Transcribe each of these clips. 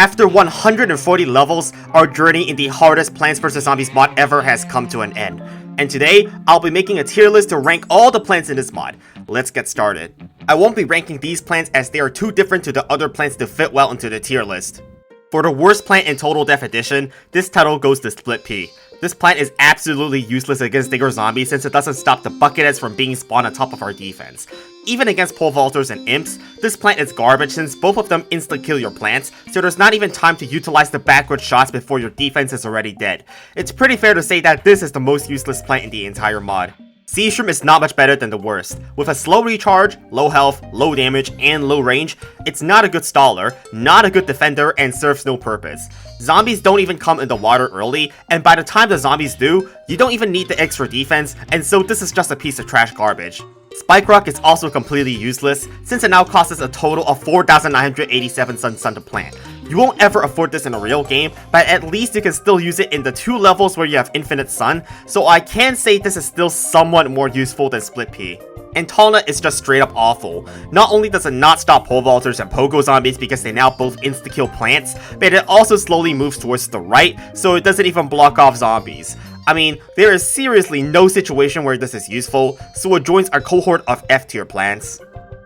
After 140 levels, our journey in the hardest Plants vs Zombies mod ever has come to an end. And today, I'll be making a tier list to rank all the plants in this mod. Let's get started. I won't be ranking these plants as they are too different to the other plants to fit well into the tier list. For the worst plant in Total Death Edition, this title goes to Split Pea. This plant is absolutely useless against Rigor zombies since it doesn't stop the bucketheads from being spawned on top of our defense. Even against pole vaulters and imps, this plant is garbage since both of them insta-kill your plants, so there's not even time to utilize the backward shots before your defense is already dead. It's pretty fair to say that this is the most useless plant in the entire mod. Sea Shroom is not much better than the worst. With a slow recharge, low health, low damage, and low range, it's not a good staller, not a good defender, and serves no purpose. Zombies don't even come in the water early, and by the time the zombies do, you don't even need the extra defense, and so this is just a piece of trash garbage. Spike Rock is also completely useless, since it now costs us a total of 4,987 sun to plant. You won't ever afford this in a real game, but at least you can still use it in the 2 levels where you have infinite sun, so I can say this is still somewhat more useful than Split Pea. And Talnut is just straight up awful. Not only does it not stop pole vaulters and pogo zombies because they now both insta-kill plants, but it also slowly moves towards the right, so it doesn't even block off zombies. I mean, there is seriously no situation where this is useful, so it joins our cohort of F tier plants.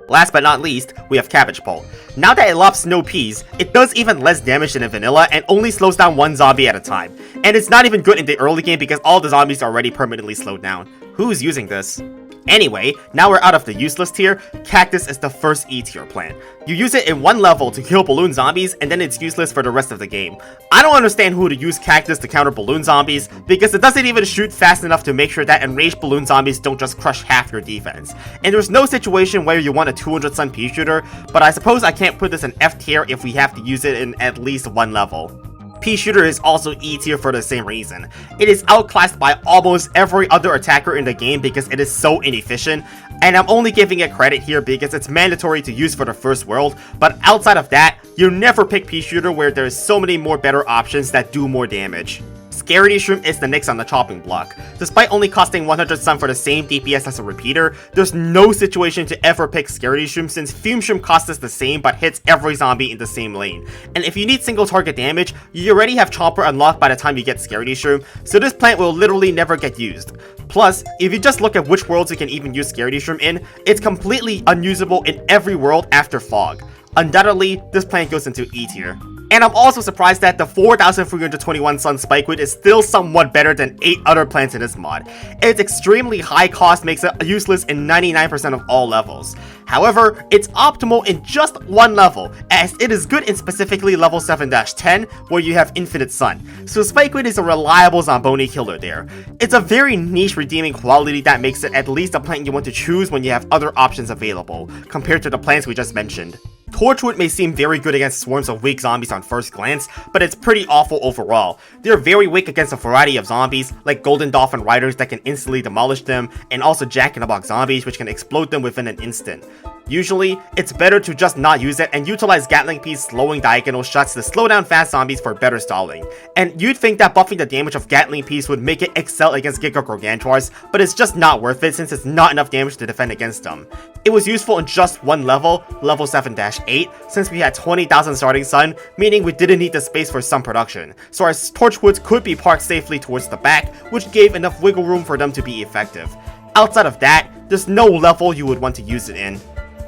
Last but not least, we have Cabbage Pole. Now that it lops no peas, it does even less damage than in vanilla and only slows down one zombie at a time. And it's not even good in the early game because all the zombies are already permanently slowed down. Who's using this? Anyway, now we're out of the useless tier. Cactus is the first E tier plant. You use it in one level to kill balloon zombies and then it's useless for the rest of the game. I don't understand who to use Cactus to counter balloon zombies because it doesn't even shoot fast enough to make sure that enraged balloon zombies don't just crush half your defense. And there's no situation where you want a 200 sun pea shooter, but I suppose I can't put this in F tier if we have to use it in at least one level. Pea Shooter is also E tier for the same reason. It is outclassed by almost every other attacker in the game because it is so inefficient, and I'm only giving it credit here because it's mandatory to use for the first world, but outside of that, you never pick Pea Shooter where there's so many more better options that do more damage. Scaredy Shroom is the next on the chopping block. Despite only costing 100 sun for the same DPS as a repeater, there's no situation to ever pick Scaredy Shroom since Fume Shroom costs us the same but hits every zombie in the same lane. And if you need single target damage, you already have Chomper unlocked by the time you get Scaredy Shroom, so this plant will literally never get used. Plus, if you just look at which worlds you can even use Scaredy Shroom in, it's completely unusable in every world after Fog. Undoubtedly, this plant goes into E tier. And I'm also surprised that the 4,321 sun Spikewood is still somewhat better than 8 other plants in this mod. Its extremely high cost makes it useless in 99% of all levels. However, it's optimal in just one level, as it is good in specifically level 7-10, where you have infinite sun. So Spikewood is a reliable Zomboni killer there. It's a very niche redeeming quality that makes it at least a plant you want to choose when you have other options available, compared to the plants we just mentioned. Torchwood may seem very good against swarms of weak zombies on first glance, but it's pretty awful overall. They're very weak against a variety of zombies, like Golden Dolphin Riders that can instantly demolish them, and also Jack-in-the-Box zombies which can explode them within an instant. Usually, it's better to just not use it and utilize Gatling Pea's slowing diagonal shots to slow down fast zombies for better stalling. And you'd think that buffing the damage of Gatling Peas would make it excel against Giga Gargantuars, but it's just not worth it since it's not enough damage to defend against them. It was useful in just one level, level 7-8, since we had 20,000 starting sun, meaning we didn't need the space for sun production, so our Torchwoods could be parked safely towards the back, which gave enough wiggle room for them to be effective. Outside of that, there's no level you would want to use it in.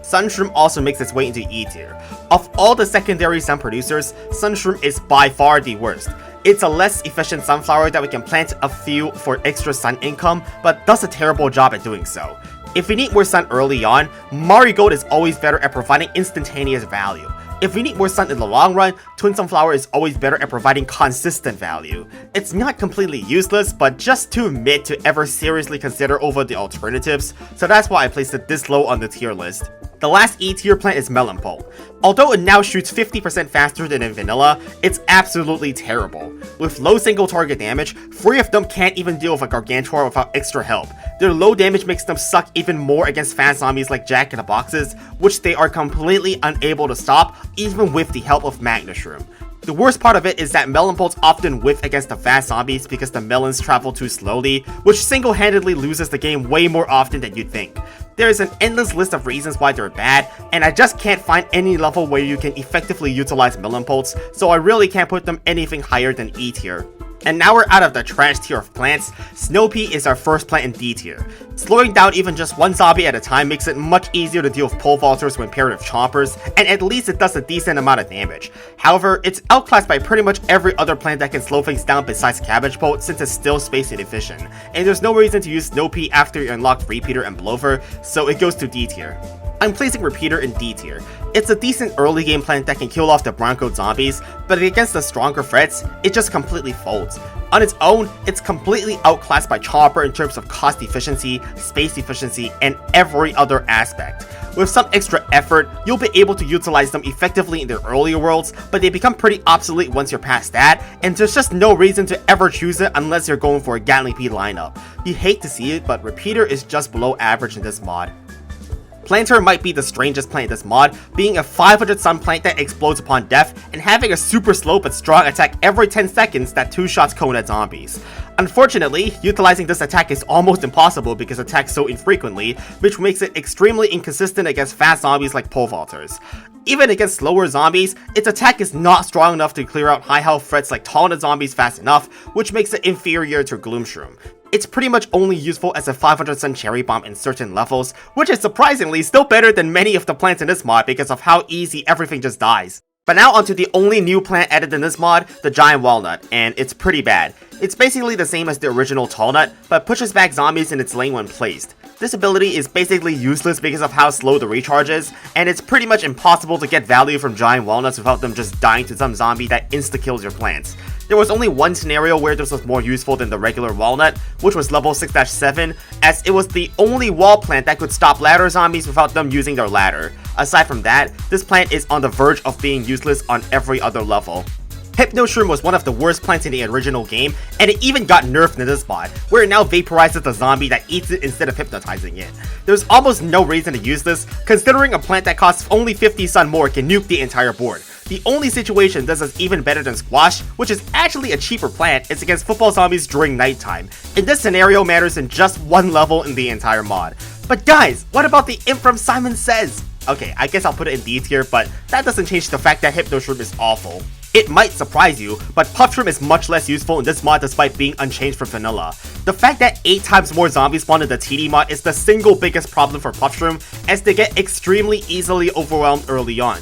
Sunshroom also makes its way into E tier. Of all the secondary sun producers, Sunshroom is by far the worst. It's a less efficient sunflower that we can plant a few for extra sun income, but does a terrible job at doing so. If we need more sun early on, Marigold is always better at providing instantaneous value. If we need more sun in the long run, Twin Sunflower is always better at providing consistent value. It's not completely useless, but just too mid to ever seriously consider over the alternatives, so that's why I placed it this low on the tier list. The last E tier plant is Melon Pole. Although it now shoots 50% faster than in vanilla, it's absolutely terrible. With low single target damage, 3 of them can't even deal with a Gargantuar without extra help. Their low damage makes them suck even more against fast zombies like Jack-in-the-Boxes, which they are completely unable to stop even with the help of Magna Shroom. The worst part of it is that melon bolts often whiff against the fast zombies because the melons travel too slowly, which single-handedly loses the game way more often than you'd think. There is an endless list of reasons why they're bad, and I just can't find any level where you can effectively utilize melon bolts, so I really can't put them anything higher than E tier. And now we're out of the trash tier of plants, Snow Pea is our first plant in D tier. Slowing down even just one zombie at a time makes it much easier to deal with pole vaulters when paired with chompers, and at least it does a decent amount of damage. However, it's outclassed by pretty much every other plant that can slow things down besides Cabbage Bolt since it's still space inefficient, and there's no reason to use Snow Pea after you unlock Repeater and Blover, so it goes to D tier. I'm placing Repeater in D tier. It's a decent early game plant that can kill off the Bronco zombies, but against the stronger threats, it just completely folds. On its own, it's completely outclassed by Chomper in terms of cost efficiency, space efficiency, and every other aspect. With some extra effort, you'll be able to utilize them effectively in the earlier worlds, but they become pretty obsolete once you're past that, and there's just no reason to ever choose it unless you're going for a Gatling Pea lineup. You hate to see it, but Repeater is just below average in this mod. Planter might be the strangest plant in this mod, being a 500 sun plant that explodes upon death, and having a super slow but strong attack every 10 seconds that 2-shots cone at zombies. Unfortunately, utilizing this attack is almost impossible because it attacks so infrequently, which makes it extremely inconsistent against fast zombies like pole vaulters. Even against slower zombies, its attack is not strong enough to clear out high health threats like talented zombies fast enough, which makes it inferior to Gloomshroom. It's pretty much only useful as a 500 sun cherry bomb in certain levels, which is surprisingly still better than many of the plants in this mod because of how easy everything just dies. But now onto the only new plant added in this mod, the Giant Walnut, and it's pretty bad. It's basically the same as the original Tall Nut, but pushes back zombies in its lane when placed. This ability is basically useless because of how slow the recharge is, and it's pretty much impossible to get value from Giant Walnuts without them just dying to some zombie that insta-kills your plants. There was only one scenario where this was more useful than the regular Walnut, which was level 6-7, as it was the only wall plant that could stop ladder zombies without them using their ladder. Aside from that, this plant is on the verge of being useless on every other level. Hypno Shroom was one of the worst plants in the original game, and it even got nerfed in this mod, where it now vaporizes the zombie that eats it instead of hypnotizing it. There's almost no reason to use this, considering a plant that costs only 50 sun more can nuke the entire board. The only situation this is even better than Squash, which is actually a cheaper plant, is against football zombies during nighttime, and this scenario matters in just one level in the entire mod. But guys, what about the imp from Simon Says? Okay, I guess I'll put it in D tier, but that doesn't change the fact that Hypno Shroom is awful. It might surprise you, but Puff Shroom is much less useful in this mod despite being unchanged from vanilla. The fact that 8 times more zombies spawn in the TD mod is the single biggest problem for Puff Shroom, as they get extremely easily overwhelmed early on.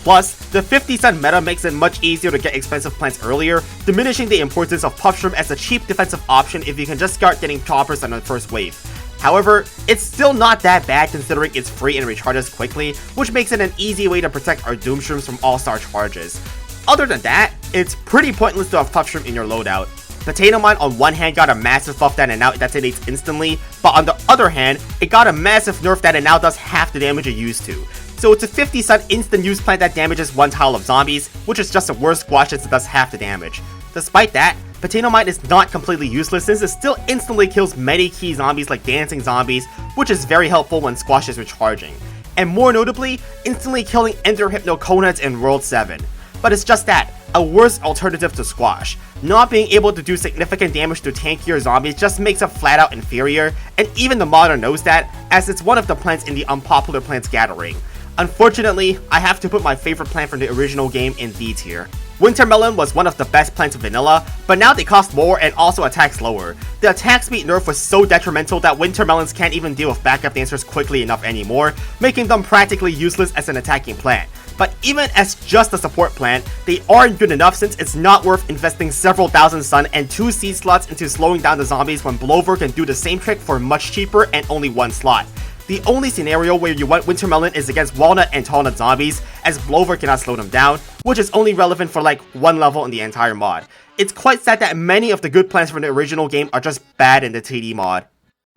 Plus, the 50 cent meta makes it much easier to get expensive plants earlier, diminishing the importance of Puff Shroom as a cheap defensive option if you can just start getting choppers on the first wave. However, it's still not that bad considering it's free and recharges quickly, which makes it an easy way to protect our Doom Shrooms from all-star charges. Other than that, it's pretty pointless to have Puff Shroom in your loadout. Potato Mine on one hand got a massive buff that it now detonates instantly, but on the other hand, it got a massive nerf that it now does half the damage it used to. So it's a 50 sun instant use plant that damages one tile of zombies, which is just a worse squash since it does half the damage. Despite that, Potato Mine is not completely useless since it still instantly kills many key zombies like dancing zombies, which is very helpful when Squash is recharging. And more notably, instantly killing Ender Hypno Coneheads in World 7. But it's just that, a worse alternative to Squash. Not being able to do significant damage to tankier zombies just makes it flat out inferior, and even the modder knows that, as it's one of the plants in the unpopular plants gathering. Unfortunately, I have to put my favorite plant from the original game in D tier. Wintermelon was one of the best plants of vanilla, but now they cost more and also attack slower. The attack speed nerf was so detrimental that Wintermelons can't even deal with backup dancers quickly enough anymore, making them practically useless as an attacking plant. But even as just a support plant, they aren't good enough since it's not worth investing several thousand sun and 2 seed slots into slowing down the zombies when Blover can do the same trick for much cheaper and only 1 slot. The only scenario where you want Wintermelon is against Walnut and Tall Nut zombies, as Blover cannot slow them down, which is only relevant for like 1 level in the entire mod. It's quite sad that many of the good plants from the original game are just bad in the TD mod.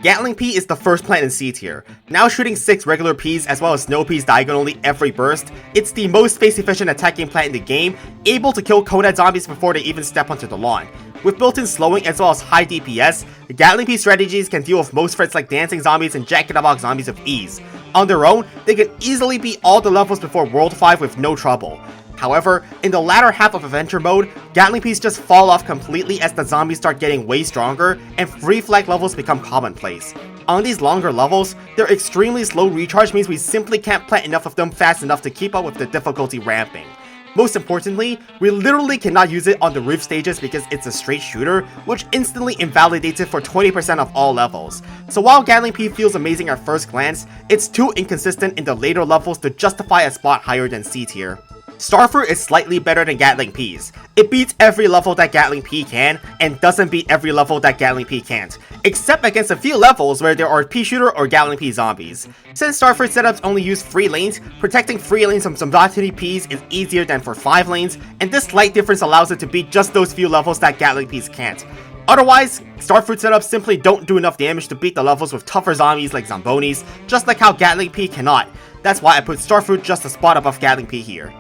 Gatling Pea is the first plant in C tier. Now shooting 6 regular peas as well as snow peas diagonally every burst, it's the most space efficient attacking plant in the game, able to kill Conehead zombies before they even step onto the lawn. With built-in slowing as well as high DPS, the Gatling Pea strategies can deal with most threats like dancing zombies and jack-in-the-box zombies with ease. On their own, they can easily beat all the levels before World 5 with no trouble. However, in the latter half of Adventure Mode, Gatling Peas just fall off completely as the zombies start getting way stronger, and free flag levels become commonplace. On these longer levels, their extremely slow recharge means we simply can't plant enough of them fast enough to keep up with the difficulty ramping. Most importantly, we literally cannot use it on the roof stages because it's a straight shooter, which instantly invalidates it for 20% of all levels. So while Gatling P feels amazing at first glance, it's too inconsistent in the later levels to justify a spot higher than C tier. Starfruit is slightly better than Gatling P's. It beats every level that Gatling P can, and doesn't beat every level that Gatling P can't, except against a few levels where there are P-Shooter or Gatling P zombies. Since Starfruit setups only use 3 lanes, protecting 3 lanes from some Zombotini Ps is easier than for 5 lanes, and this slight difference allows it to beat just those few levels that Gatling Ps can't. Otherwise, Starfruit setups simply don't do enough damage to beat the levels with tougher zombies like Zombonis, just like how Gatling P cannot. That's why I put Starfruit just a spot above Gatling P here.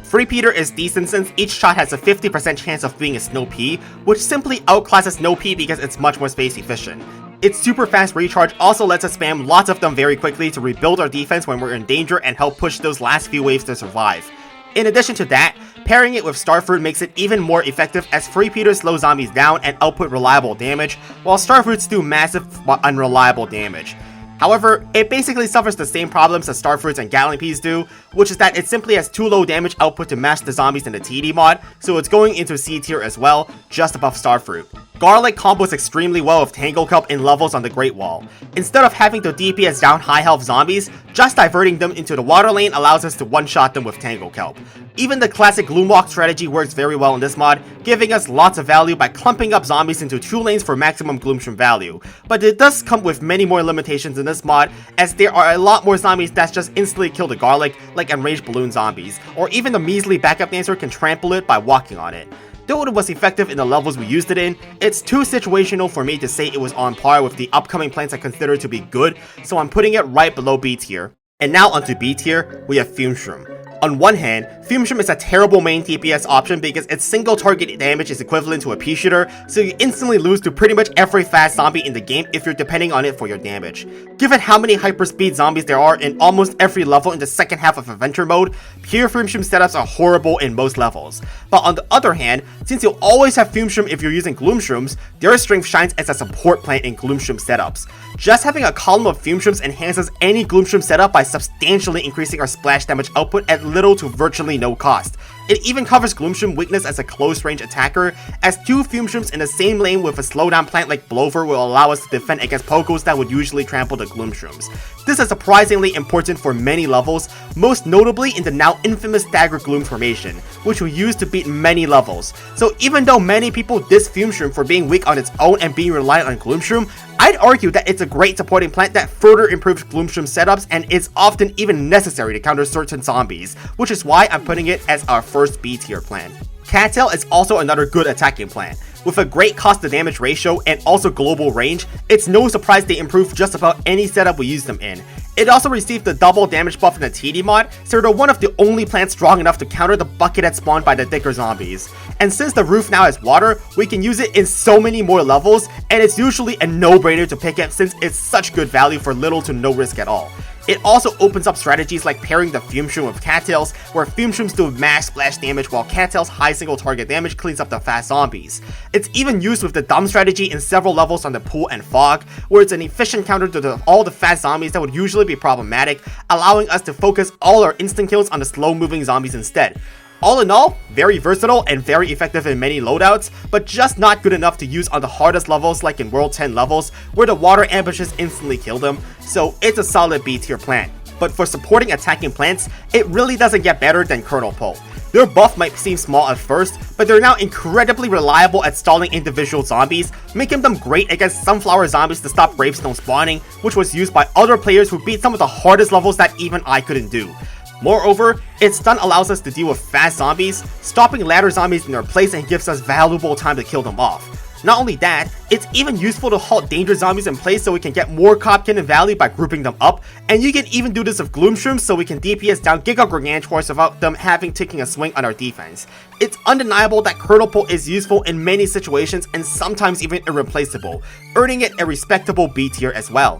Free Peter is decent since each shot has a 50% chance of being a Snow P, which simply outclasses Snow P because it's much more space efficient. Its super fast recharge also lets us spam lots of them very quickly to rebuild our defense when we're in danger and help push those last few waves to survive. In addition to that, pairing it with Starfruit makes it even more effective as Free Peter slows zombies down and output reliable damage, while Starfruits do massive but unreliable damage. However, it basically suffers the same problems as Starfruits and Gatling Ps do, which is that it simply has too low damage output to match the zombies in the TD mod, so it's going into C tier as well, just above Starfruit. Garlic combos extremely well with Tangle Kelp in levels on the Great Wall. Instead of having to DPS down high health zombies, just diverting them into the water lane allows us to one-shot them with Tangle Kelp. Even the classic Gloomwalk strategy works very well in this mod, giving us lots of value by clumping up zombies into 2 lanes for maximum Gloomshroom value. But it does come with many more limitations in this mod, as there are a lot more zombies that just instantly kill the Garlic, like enraged balloon zombies, or even the measly backup dancer can trample it by walking on it. Though it was effective in the levels we used it in, it's too situational for me to say it was on par with the upcoming plants I consider to be good, so I'm putting it right below B tier. And now onto B tier, we have Fume-Shroom. On one hand, Fume-Shroom is a terrible main TPS option because its single target damage is equivalent to a P-Shooter, so you instantly lose to pretty much every fast zombie in the game if you're depending on it for your damage. Given how many hyperspeed zombies there are in almost every level in the second half of Adventure Mode, pure Fume-Shroom setups are horrible in most levels. But on the other hand, since you'll always have Fume-Shroom if you're using Gloomshrooms, their strength shines as a support plant in Gloomshroom setups. Just having a column of Fume-Shrooms enhances any Gloomshroom setup by substantially increasing our splash damage output at little to virtually no cost. It even covers Gloomshroom weakness as a close-range attacker, as 2 Fume-Shrooms in the same lane with a slowdown plant like Blover will allow us to defend against Pokos that would usually trample the Gloomshrooms. This is surprisingly important for many levels, most notably in the now infamous Stagger Gloom formation, which we use to beat many levels. So even though many people diss Fume-Shroom for being weak on its own and being reliant on Gloomshroom, I'd argue that it's a great supporting plant that further improves Gloomshroom setups and is often even necessary to counter certain zombies, which is why I'm putting it as our first B tier plant. Cattail is also another good attacking plant. With a great cost to damage ratio and also global range, it's no surprise they improve just about any setup we use them in. It also received the double damage buff in the TD mod, so they're one of the only plants strong enough to counter the buckethead spawned by the thicker zombies. And since the roof now has water, we can use it in so many more levels, and it's usually a no-brainer to pick it since it's such good value for little to no risk at all. It also opens up strategies like pairing the Fume-Shroom with Cattails, where Fume-Shrooms do max splash damage while Cattails' high single target damage cleans up the fast zombies. It's even used with the dumb strategy in several levels on the Pool and Fog, where it's an efficient counter to all the fast zombies that would usually be problematic, allowing us to focus all our instant kills on the slow-moving zombies instead. All in all, very versatile and very effective in many loadouts, but just not good enough to use on the hardest levels like in World 10 levels, where the water ambushes instantly kill them, so it's a solid B tier plant. But for supporting attacking plants, it really doesn't get better than Kernel Pole. Their buff might seem small at first, but they're now incredibly reliable at stalling individual zombies, making them great against Sunflower zombies to stop Gravestone spawning, which was used by other players who beat some of the hardest levels that even I couldn't do. Moreover, its stun allows us to deal with fast zombies, stopping ladder zombies in their place and gives us valuable time to kill them off. Not only that, it's even useful to halt danger zombies in place so we can get more Copkin and value by grouping them up, and you can even do this with Gloomshrooms so we can DPS down Giga Gargantuars without them taking a swing on our defense. It's undeniable that Kernel Pole is useful in many situations and sometimes even irreplaceable, earning it a respectable B tier as well.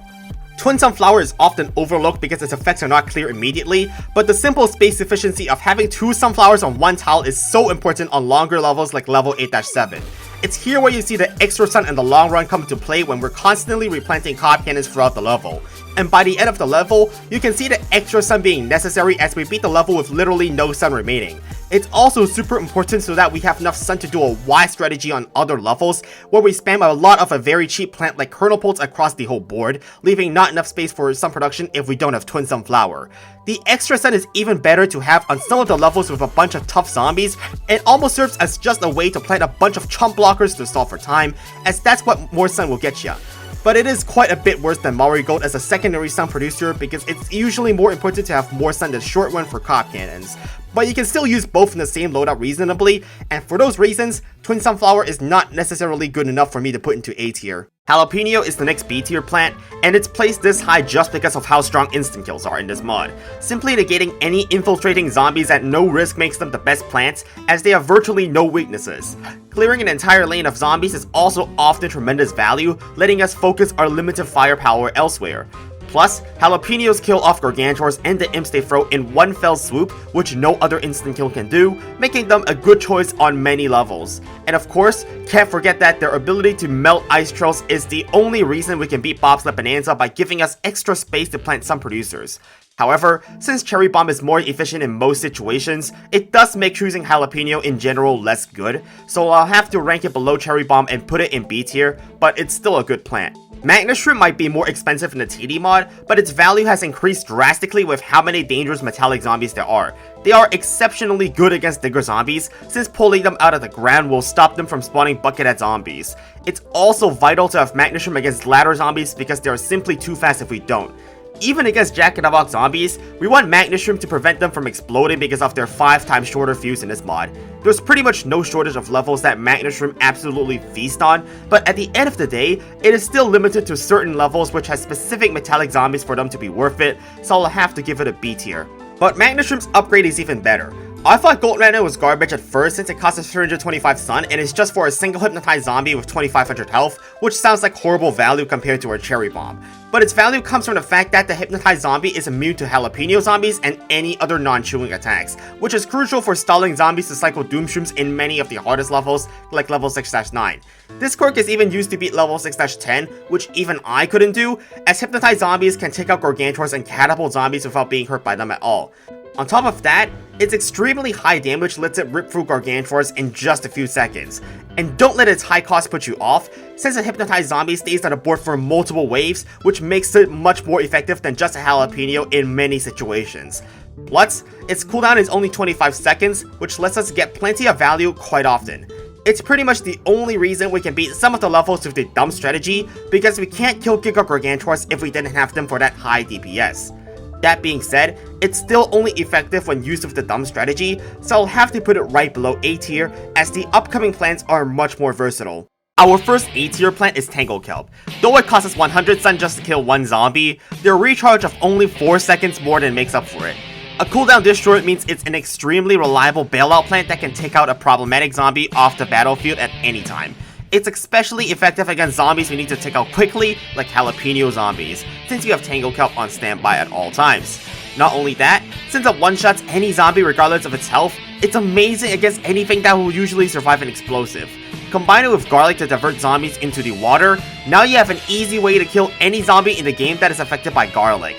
Twin Sunflower is often overlooked because its effects are not clear immediately, but the simple space efficiency of having 2 sunflowers on one tile is so important on longer levels like level 8-7. It's here where you see the extra sun in the long run come into play when we're constantly replanting cob cannons throughout the level. And by the end of the level, you can see the extra sun being necessary as we beat the level with literally no sun remaining. It's also super important so that we have enough sun to do a wise strategy on other levels, where we spam a lot of a very cheap plant like kernel pods across the whole board, leaving not enough space for sun production if we don't have twin sunflower. The extra sun is even better to have on some of the levels with a bunch of tough zombies, and almost serves as just a way to plant a bunch of chump blockers to stall for time, as that's what more sun will get ya. But it is quite a bit worse than Marigold as a secondary sun producer because it's usually more important to have more sun than short run for cob cannons. But you can still use both in the same loadout reasonably, and for those reasons, Twin Sunflower is not necessarily good enough for me to put into A tier. Jalapeno is the next B tier plant, and it's placed this high just because of how strong instant kills are in this mod. Simply negating any infiltrating zombies at no risk makes them the best plants, as they have virtually no weaknesses. Clearing an entire lane of zombies is also often tremendous value, letting us focus our limited firepower elsewhere. Plus, Jalapenos kill off Gargantors and the imps they throw in one fell swoop, which no other instant kill can do, making them a good choice on many levels. And of course, can't forget that their ability to melt ice trails is the only reason we can beat Bobsled Bonanza by giving us extra space to plant some producers. However, since Cherry Bomb is more efficient in most situations, it does make choosing Jalapeno in general less good, so I'll have to rank it below Cherry Bomb and put it in B tier, but it's still a good plant. Magnet Shrimp might be more expensive in the TD mod, but its value has increased drastically with how many dangerous metallic zombies there are. They are exceptionally good against digger zombies, since pulling them out of the ground will stop them from spawning buckethead zombies. It's also vital to have Magnet Shrimp against ladder zombies because they are simply too fast if we don't. Even against Jack-in-the-Box zombies, we want Magnet Shrimp to prevent them from exploding because of their 5 times shorter fuse in this mod. There's pretty much no shortage of levels that Magnet Shrimp absolutely feast on, but at the end of the day, it is still limited to certain levels which has specific metallic zombies for them to be worth it, so I'll have to give it a B tier. But Magnet Shrimp's upgrade is even better. I thought Gold Rhino was garbage at first since it costs 325 sun and is just for a single hypnotized zombie with 2500 health, which sounds like horrible value compared to a Cherry Bomb. But its value comes from the fact that the hypnotized zombie is immune to Jalapeno zombies and any other non-chewing attacks, which is crucial for stalling zombies to cycle Doom Shrooms in many of the hardest levels, like level 6-9. This quirk is even used to beat level 6-10, which even I couldn't do, as hypnotized zombies can take out Gargantors and catapult zombies without being hurt by them at all. On top of that, its extremely high damage lets it rip through Gargantors in just a few seconds. And don't let its high cost put you off, since a hypnotized zombie stays on the board for multiple waves, which makes it much more effective than just a Jalapeno in many situations. Plus, its cooldown is only 25 seconds, which lets us get plenty of value quite often. It's pretty much the only reason we can beat some of the levels with the dumb strategy, because we can't kill Giga Gargantors if we didn't have them for that high DPS. That being said, it's still only effective when used with the dumb strategy, so I'll have to put it right below A tier, as the upcoming plants are much more versatile. Our first A tier plant is Tangle Kelp. Though it costs us 100 sun just to kill one zombie, their recharge of only 4 seconds more than makes up for it. A cooldown destroy means it's an extremely reliable bailout plant that can take out a problematic zombie off the battlefield at any time. It's especially effective against zombies we need to take out quickly, like Jalapeno zombies, since you have Tangle Kelp on standby at all times. Not only that, since it one-shots any zombie regardless of its health, it's amazing against anything that will usually survive an explosive. Combine it with Garlic to divert zombies into the water, now you have an easy way to kill any zombie in the game that is affected by Garlic.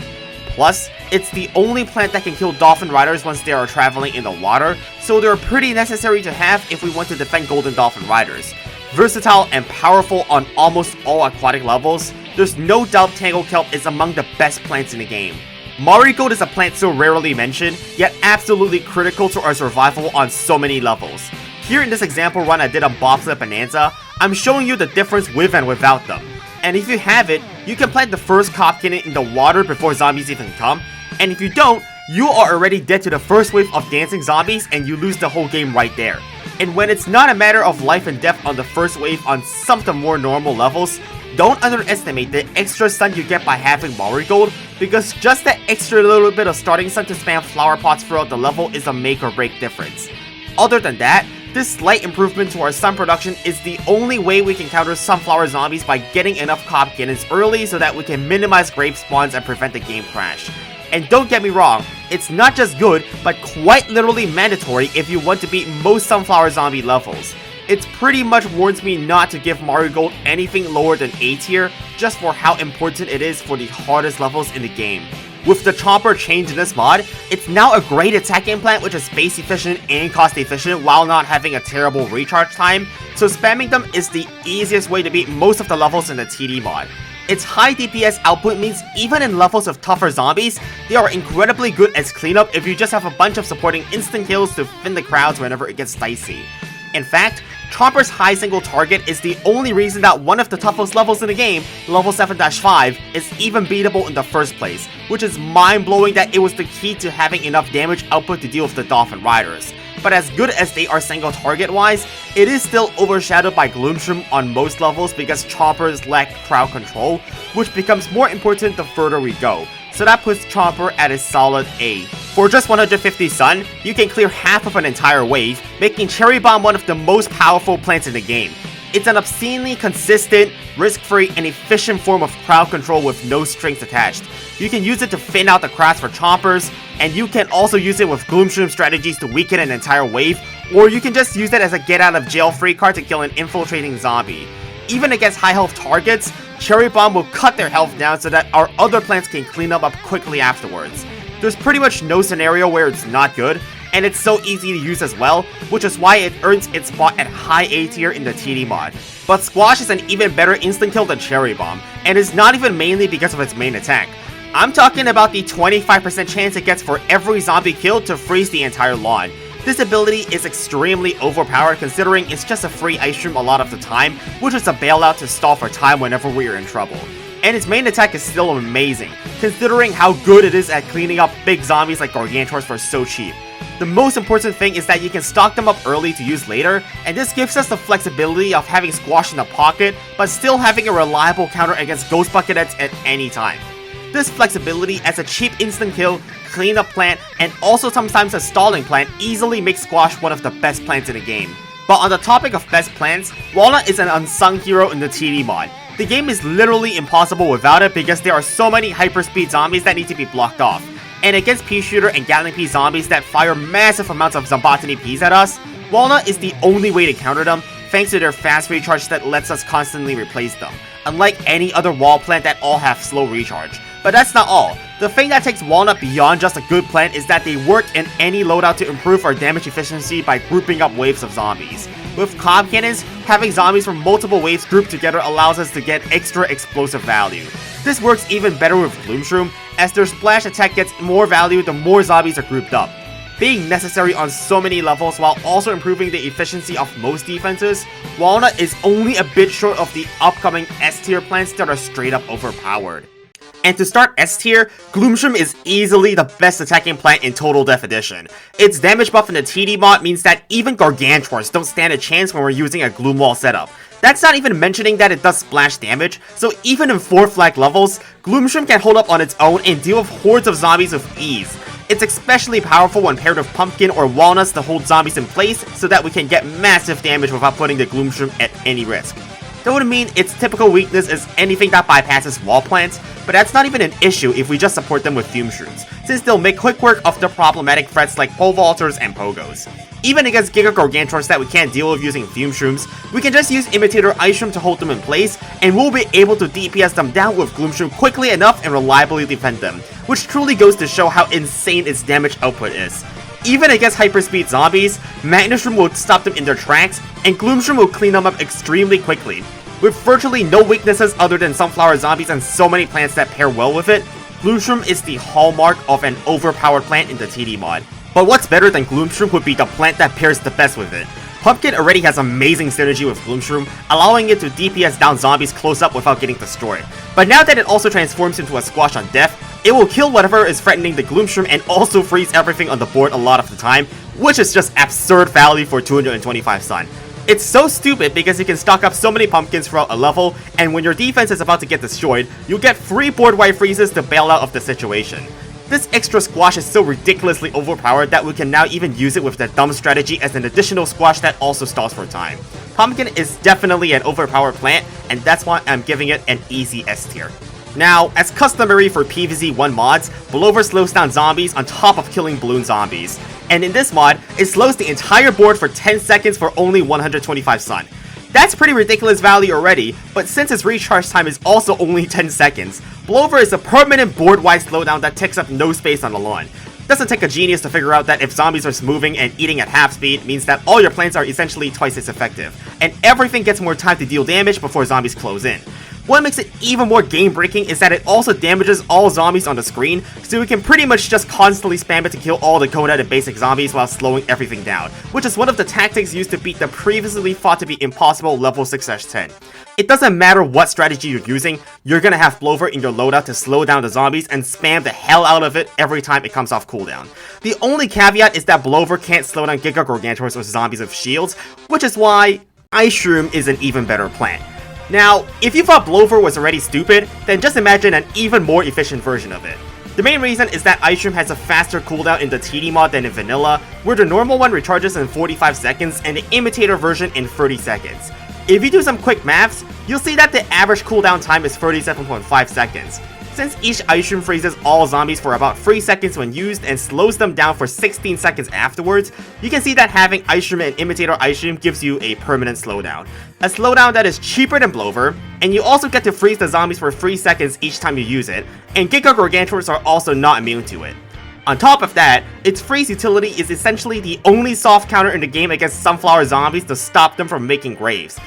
Plus, it's the only plant that can kill Dolphin Riders once they are traveling in the water, so they're pretty necessary to have if we want to defend Golden Dolphin Riders. Versatile and powerful on almost all aquatic levels, there's no doubt Tangle Kelp is among the best plants in the game. Marigold is a plant so rarely mentioned, yet absolutely critical to our survival on so many levels. Here in this example run I did on Bobsled Bonanza, I'm showing you the difference with and without them. And if you have it, you can plant the first cob cannon in the water before zombies even come, and if you don't, you are already dead to the first wave of dancing zombies and you lose the whole game right there. And when it's not a matter of life and death on the first wave on some of the more normal levels, don't underestimate the extra stun you get by having Marigold, because just that extra little bit of starting stun to spam flower pots throughout the level is a make or break difference. Other than that, this slight improvement to our stun production is the only way we can counter sunflower zombies by getting enough cob cannons early so that we can minimize grave spawns and prevent the game crash. And don't get me wrong, it's not just good, but quite literally mandatory if you want to beat most sunflower zombie levels. It pretty much warns me not to give Marigold anything lower than A tier, just for how important it is for the hardest levels in the game. With the Chomper change in this mod, it's now a great attacking plant which is space efficient and cost efficient while not having a terrible recharge time, so spamming them is the easiest way to beat most of the levels in the TD mod. Its high DPS output means even in levels of tougher zombies, they are incredibly good as cleanup if you just have a bunch of supporting instant kills to thin the crowds whenever it gets dicey. In fact, Chomper's high single target is the only reason that one of the toughest levels in the game, level 7-5, is even beatable in the first place, which is mind-blowing that it was the key to having enough damage output to deal with the Dolphin Riders. But as good as they are single target wise, it is still overshadowed by Gloomshroom on most levels because Chompers lack crowd control, which becomes more important the further we go. So that puts Chomper at a solid A. For just 150 Sun, you can clear half of an entire wave, making Cherry Bomb one of the most powerful plants in the game. It's an obscenely consistent, risk-free, and efficient form of crowd control with no strings attached. You can use it to thin out the crowds for Chompers, and you can also use it with Gloomshroom strategies to weaken an entire wave, or you can just use it as a get-out-of-jail-free card to kill an infiltrating zombie. Even against high health targets, Cherry Bomb will cut their health down so that our other plants can clean them up quickly afterwards. There's pretty much no scenario where it's not good, and it's so easy to use as well, which is why it earns its spot at high A tier in the TD mod. But Squash is an even better instant kill than Cherry Bomb, and is not even mainly because of its main attack. I'm talking about the 25% chance it gets for every zombie killed to freeze the entire lawn. This ability is extremely overpowered considering it's just a free ice stream a lot of the time, which is a bailout to stall for time whenever we are in trouble. And its main attack is still amazing, considering how good it is at cleaning up big zombies like Gargantuars for so cheap. The most important thing is that you can stock them up early to use later, and this gives us the flexibility of having Squash in the pocket, but still having a reliable counter against Ghost Bucketheads at any time. This flexibility as a cheap instant kill, cleanup plant, and also sometimes a stalling plant easily makes Squash one of the best plants in the game. But on the topic of best plants, Walnut is an unsung hero in the TD mod. The game is literally impossible without it because there are so many hyperspeed zombies that need to be blocked off. And against pea shooter and Gatling pea zombies that fire massive amounts of Zombottany peas at us, Walnut is the only way to counter them thanks to their fast recharge that lets us constantly replace them, unlike any other wall plant that all have slow recharge. But that's not all. The thing that takes Walnut beyond just a good plant is that they work in any loadout to improve our damage efficiency by grouping up waves of zombies. With cob cannons, having zombies from multiple waves grouped together allows us to get extra explosive value. This works even better with Gloomshroom, as their splash attack gets more value the more zombies are grouped up. Being necessary on so many levels while also improving the efficiency of most defenses, Walnut is only a bit short of the upcoming S tier plants that are straight up overpowered. And to start S tier, Gloomshroom is easily the best attacking plant in total definition. Its damage buff in the TD mod means that even Gargantuars don't stand a chance when we're using a Gloom Wall setup. That's not even mentioning that it does splash damage, so even in 4 flag levels, Gloomshroom can hold up on its own and deal with hordes of zombies with ease. It's especially powerful when paired with Pumpkin or Walnuts to hold zombies in place so that we can get massive damage without putting the Gloomshroom at any risk. That would mean its typical weakness is anything that bypasses wall plants, but that's not even an issue if we just support them with Fume Shrooms, since they'll make quick work of the problematic threats like Pole Vaulters and Pogos. Even against Giga Gargantuars that we can't deal with using Fume Shrooms, we can just use Imitator Ice Shroom to hold them in place, and we'll be able to DPS them down with Gloomshroom quickly enough and reliably defend them, which truly goes to show how insane its damage output is. Even against hyperspeed zombies, Magnishroom will stop them in their tracks, and Gloomshroom will clean them up extremely quickly. With virtually no weaknesses other than Sunflower Zombies and so many plants that pair well with it, Gloomshroom is the hallmark of an overpowered plant in the TD mod. But what's better than Gloomshroom would be the plant that pairs the best with it. Pumpkin already has amazing synergy with Gloomshroom, allowing it to DPS down zombies close up without getting destroyed. But now that it also transforms into a Squash on death, it will kill whatever is threatening the Gloomshroom and also freeze everything on the board a lot of the time, which is just absurd value for 225 Sun. It's so stupid because you can stock up so many pumpkins throughout a level, and when your defense is about to get destroyed, you'll get 3 board-wide freezes to bail out of the situation. This extra Squash is so ridiculously overpowered that we can now even use it with the dumb strategy as an additional Squash that also stalls for time. Pumpkin is definitely an overpowered plant, and that's why I'm giving it an easy S tier. Now, as customary for PvZ1 mods, Blover slows down zombies on top of killing balloon zombies. and in this mod, it slows the entire board for 10 seconds for only 125 sun. That's pretty ridiculous value already, but since its recharge time is also only 10 seconds, Blowover is a permanent board-wide slowdown that takes up no space on the lawn. Doesn't take a genius to figure out that if zombies are moving and eating at half speed means that all your plants are essentially twice as effective, and everything gets more time to deal damage before zombies close in. What makes it even more game-breaking is that it also damages all zombies on the screen, so you can pretty much just constantly spam it to kill all the codehead and basic zombies while slowing everything down, which is one of the tactics used to beat the previously thought to be impossible level 6/10. It doesn't matter what strategy you're using, you're gonna have Blowover in your loadout to slow down the zombies and spam the hell out of it every time it comes off cooldown. The only caveat is that Blowover can't slow down Giga Gargantuars or zombies with shields, which is why Ice Shroom is an even better plant. Now, if you thought Blowover was already stupid, then just imagine an even more efficient version of it. The main reason is that Ice Shroom has a faster cooldown in the TD mod than in vanilla, where the normal one recharges in 45 seconds and the imitator version in 30 seconds. If you do some quick maths, you'll see that the average cooldown time is 37.5 seconds. Since each Ice Shroom freezes all zombies for about 3 seconds when used and slows them down for 16 seconds afterwards, you can see that having Ice Shroom and Imitator Ice Shroom gives you a permanent slowdown. A slowdown that is cheaper than Blowover, and you also get to freeze the zombies for 3 seconds each time you use it, and Giga Gargantuars are also not immune to it. On top of that, its freeze utility is essentially the only soft counter in the game against sunflower zombies to stop them from making graves.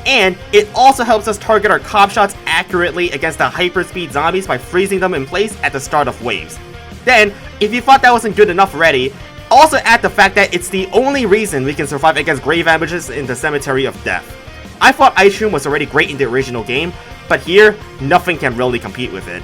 And it also helps us target our cop shots accurately against the hyperspeed zombies by freezing them in place at the start of waves. Then, if you thought that wasn't good enough already, also add the fact that it's the only reason we can survive against grave ambushes in the Cemetery of Death. I thought Ice Shroom was already great in the original game, but here, nothing can really compete with it.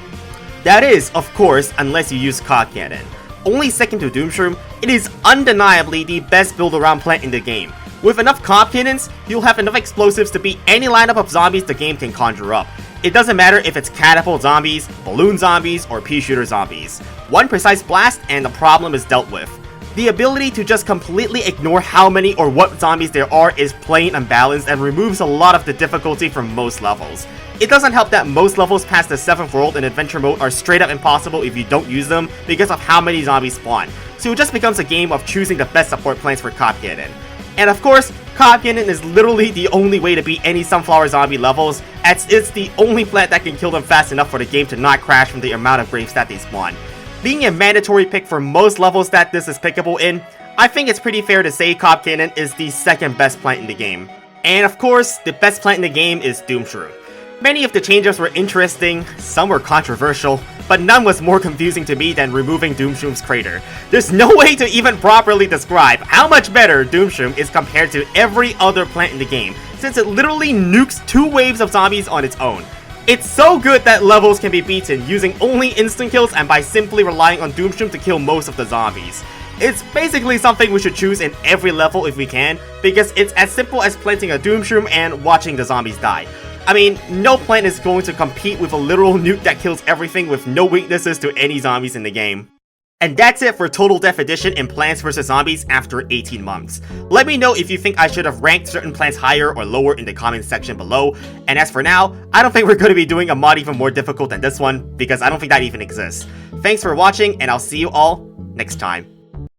That is, of course, unless you use Cog Cannon. Only second to Doomshroom, it is undeniably the best build-around plant in the game. With enough Cob Cannons, you'll have enough explosives to beat any lineup of zombies the game can conjure up. It doesn't matter if it's catapult zombies, balloon zombies, or pea shooter zombies. One precise blast and the problem is dealt with. The ability to just completely ignore how many or what zombies there are is plain unbalanced and removes a lot of the difficulty from most levels. It doesn't help that most levels past the 7th world in adventure mode are straight up impossible if you don't use them because of how many zombies spawn, so it just becomes a game of choosing the best support plants for Cob Cannon. And of course, Cob Cannon is literally the only way to beat any sunflower zombie levels, as it's the only plant that can kill them fast enough for the game to not crash from the amount of graves that they spawn. Being a mandatory pick for most levels that this is pickable in, I think it's pretty fair to say Cob Cannon is the second best plant in the game. And of course, the best plant in the game is Doomshroom. Many of the changes were interesting, some were controversial, but none was more confusing to me than removing Doomshroom's crater. There's no way to even properly describe how much better Doomshroom is compared to every other plant in the game, since it literally nukes 2 waves of zombies on its own. It's so good that levels can be beaten using only instant kills and by simply relying on Doomshroom to kill most of the zombies. It's basically something we should choose in every level if we can, because it's as simple as planting a Doomshroom and watching the zombies die. I mean, no plant is going to compete with a literal nuke that kills everything with no weaknesses to any zombies in the game. And that's it for Total Death Edition in Plants vs Zombies after 18 months. Let me know if you think I should have ranked certain plants higher or lower in the comments section below, and as for now, I don't think we're going to be doing a mod even more difficult than this one, because I don't think that even exists. Thanks for watching, and I'll see you all next time.